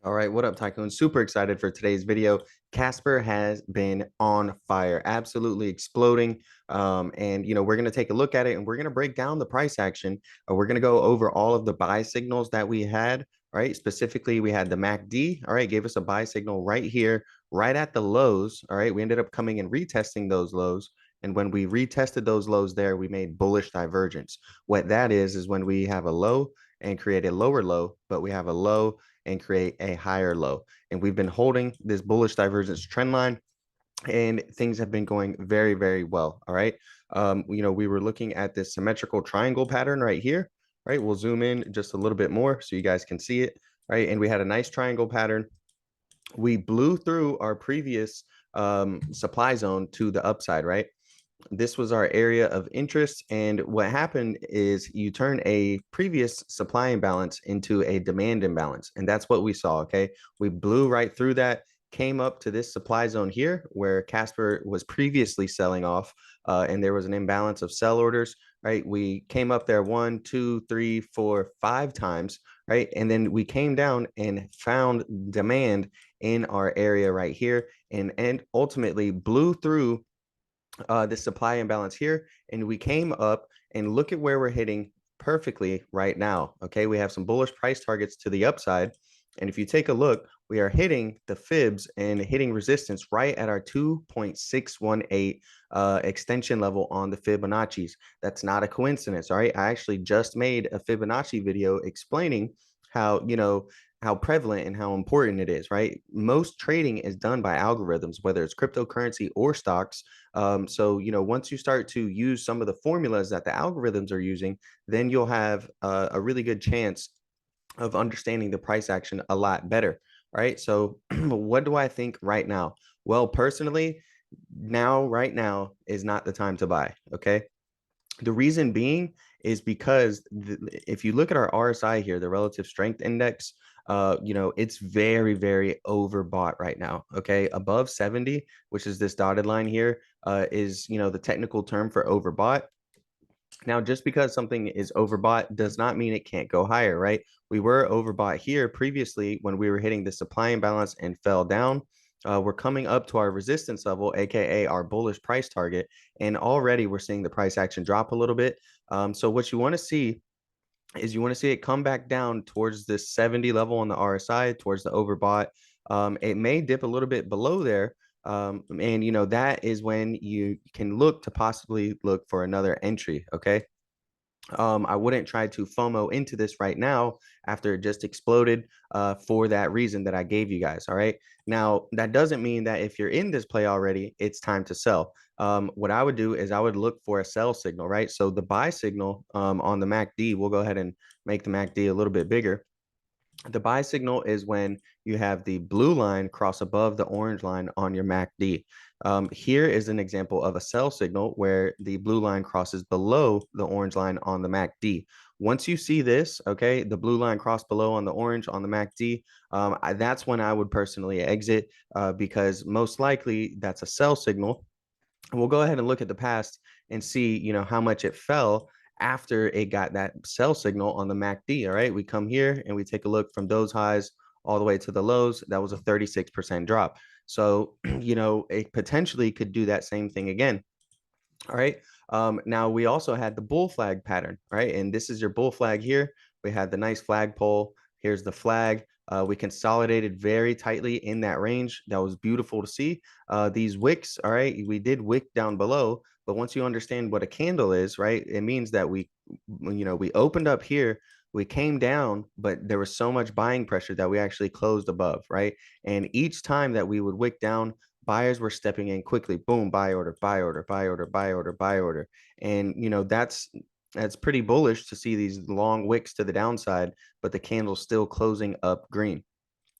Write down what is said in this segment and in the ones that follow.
All right, what up, Tycoon? Super excited for today's video. Casper has been on fire, absolutely exploding. And we're going to take a look at it and we're going to break down the price action. We're going to go over all of the buy signals that we had, right? Specifically, we had the MACD, all right, gave us a buy signal right here, right at the lows. All right, we ended up coming and retesting those lows. And when we retested those lows there, we made bullish divergence. What that is when we have a low and create a lower low, but we have a low and create a higher low. And we've been holding this bullish divergence trend line and things have been going very, very well. All right. We were looking at this symmetrical triangle pattern right here. Right. We'll zoom in just a little bit more so you guys can see it. Right. And we had a nice triangle pattern. We blew through our previous supply zone to the upside, right? This was our area of interest. And what happened is you turn a previous supply imbalance into a demand imbalance. And that's what we saw. Okay. We blew right through that, came up to this supply zone here where Casper was previously selling off, and there was an imbalance of sell orders, right? We came up there 1, 2, 3, 4, 5 times, right? And then we came down and found demand in our area right here and ultimately blew through this supply imbalance here, and we came up and look at where we're hitting perfectly right now. Okay, we have some bullish price targets to the upside, and if you take a look, we are hitting the fibs and hitting resistance right at our 2.618 extension level on the Fibonacci's. That's not a coincidence. All right, I actually just made a Fibonacci video explaining how prevalent and how important it is, right? Most trading is done by algorithms, whether it's cryptocurrency or stocks. Once you start to use some of the formulas that the algorithms are using, then you'll have a really good chance of understanding the price action a lot better, right? So, what do I think right now? Well, personally, right now is not the time to buy. Okay. The reason being is because if you look at our RSI here, the relative strength index, it's very, very overbought right now. Okay. Above 70, which is this dotted line here, is, the technical term for overbought. Now, just because something is overbought does not mean it can't go higher, right? We were overbought here previously when we were hitting the supply imbalance and fell down. We're coming up to our resistance level, aka our bullish price target, and already we're seeing the price action drop a little bit. So what you want to see is you want to see it come back down towards this 70 level on the RSI, towards the overbought. It may dip a little bit below there. And that is when you can look to possibly look for another entry. Okay. I wouldn't try to FOMO into this right now after it just exploded for that reason that I gave you guys. All right. Now, that doesn't mean that if you're in this play already, it's time to sell. What I would do is I would look for a sell signal, right? So the buy signal on the MACD, we'll go ahead and make the MACD a little bit bigger. The buy signal is when you have the blue line cross above the orange line on your MACD. Here is an example of a sell signal where the blue line crosses below the orange line on the MACD. Once you see this, okay, the blue line cross below on the orange on the MACD, that's when I would personally exit because most likely that's a sell signal. We'll go ahead and look at the past and see, how much it fell after it got that sell signal on the MACD. All right, we come here and we take a look from those highs all the way to the lows. That was a 36% drop. So, it potentially could do that same thing again. All right. Now we also had the bull flag pattern, right? And this is your bull flag here. We had the nice flagpole. Here's the flag. We consolidated very tightly in that range. That was beautiful to see. These wicks, all right, we did wick down below, but once you understand what a candle is, right, it means that we opened up here, we came down, but there was so much buying pressure that we actually closed above, right? And each time that we would wick down, buyers were stepping in quickly. Boom, buy order, buy order, buy order, buy order, buy order. And that's pretty bullish to see these long wicks to the downside, but the candle's still closing up green.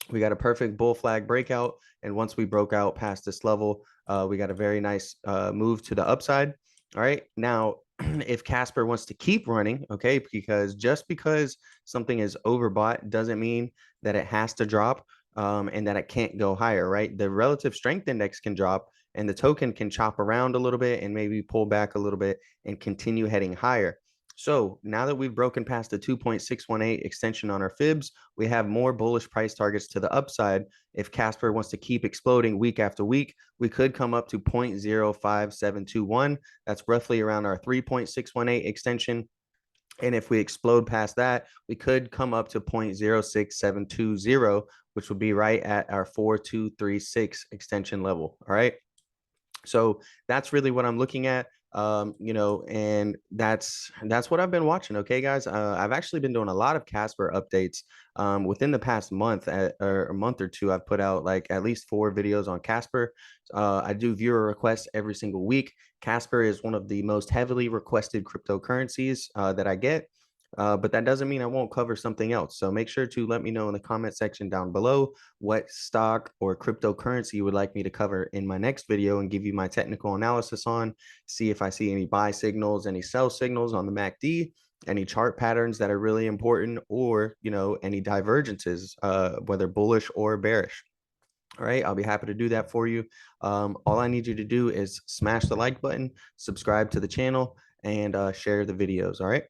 We got a perfect bull flag breakout. And once we broke out past this level, we got a very nice move to the upside. All right. Now, if Casper wants to keep running, okay, because just because something is overbought doesn't mean that it has to drop and that it can't go higher, right? The relative strength index can drop and the token can chop around a little bit and maybe pull back a little bit and continue heading higher. So now that we've broken past the 2.618 extension on our fibs, we have more bullish price targets to the upside. If Casper wants to keep exploding week after week, we could come up to 0.05721. That's roughly around our 3.618 extension. And if we explode past that, we could come up to 0.06720, which would be right at our 4236 extension level. All right. So that's really what I'm looking at. And that's what I've been watching. Okay, guys. I've actually been doing a lot of Casper updates. Within the past month or a month or two, I've put out like at least 4 videos on Casper. I do viewer requests every single week. Casper is one of the most heavily requested cryptocurrencies that I get. But that doesn't mean I won't cover something else. So make sure to let me know in the comment section down below what stock or cryptocurrency you would like me to cover in my next video and give you my technical analysis on. See if I see any buy signals, any sell signals on the MACD, any chart patterns that are really important, or any divergences, whether bullish or bearish. All right, I'll be happy to do that for you. All I need you to do is smash the like button, subscribe to the channel, and share the videos. All right.